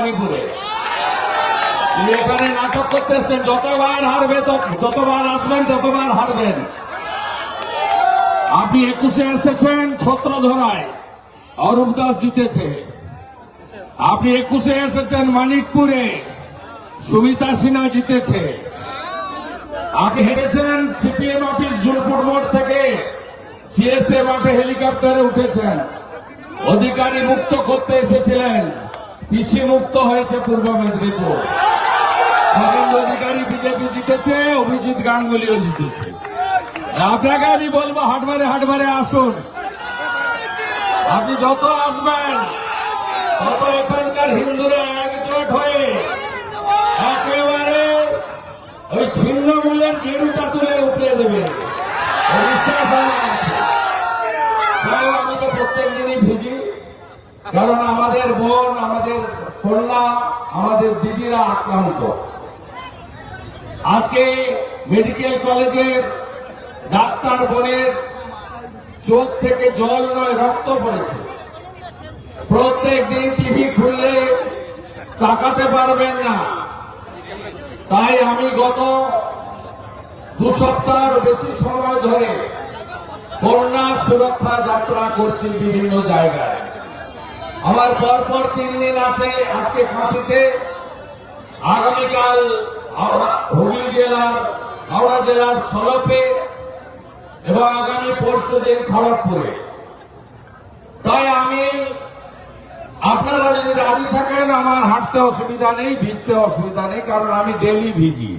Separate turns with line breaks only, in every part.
ভবানীপুরে। এখানে নাটক করতে এসছেন, যতবার হারবে যতবার আসবেন ততবার হারবেন। আপনি 21-এ এসেছেন ছত্রধরায়, অরূপ দাস জিতেছে। আপনি 21-এ এসেছেন মানিকপুরে, সুমিতা সিনহা জিতেছে। আপনি হেরেছেন সিপিএম অফিস জুলপুর মোড় থেকে, সিএসএ মাঠে হেলিকপ্টারে উঠেছেন। অধিকারী মুক্ত করতে এসেছিলেন, পিসি মুক্ত হয়েছে পূর্ব মেদিনীপুর। নরেন্দ্র অধিকারী বিজেপি জিতেছে, অভিজিৎ গাঙ্গুলিও জিতেছে। আপনাকে আমি বলবো হাটবারে আসুন। আপনি যত আসবেন তত এখানকার হিন্দুরা একজোট হয়ে একেবারে ওই ছিন্নমূলের গেরুটা তুলে উপড়ে দেবে, বিশ্বাস আমার আছে। তাই আমি তো প্রত্যেক দিনই ভিজি, কারণ আমাদের বোন, আমাদের কন্যা, আমাদের দিদিরা আক্রান্ত। আজকে মেডিকেল কলেজের ডাক্তার বোনের চোখ থেকে জল নয় রক্ত পড়েছে। প্রত্যেক দিন টিভি খুললে তাকাতে পারবেন না। তাই আমি গত 2 সপ্তাহের বেশি সময় ধরে কন্যা সুরক্ষা যাত্রা করছি বিভিন্ন জায়গায়। আমার পরপর 3 দিন আছে, আজকে কাঁথিতে, আগামীকাল হুগলি জেলার, হাওড়া জেলার সলপে এবং আগামী পরশু দিন খড়গপুরে। তাই আমি, আপনারা যদি রাজি থাকেন, আমার হাঁটতে অসুবিধা নেই, ভিজতে অসুবিধা নেই, কারণ আমি ডেলি ভিজি।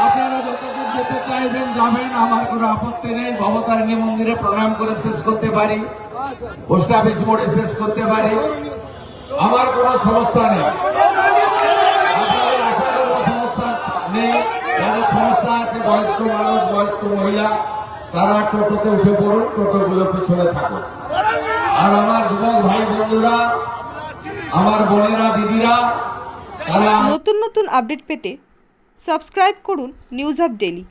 আপনারা যতটুকু যেতে চাইবেন যাবেন, আমার কোনো আপত্তি নেই। ভবতারিণী মন্দিরে প্রণাম করে শেষ করতে পারি, পোস্ট অফিস মোড়ে শেষ করতে পারি, আমার কোনো সমস্যা নেই। আপনাদের আসার কোনো সমস্যা নেই। যাদের সমস্যা আছে, বয়স্ক মানুষ, বয়স্ক মহিলা, তারা টোটোতে উঠে পড়ুন, টোটোগুলো পিছনে থাকুন। আর আমার যুবক ভাই বন্ধুরা, আমার বোনেরা, দিদিরা, তারা
নতুন আপডেট পেতে সাবস্ক্রাইব করুন নিউজ আপ ডেইলি।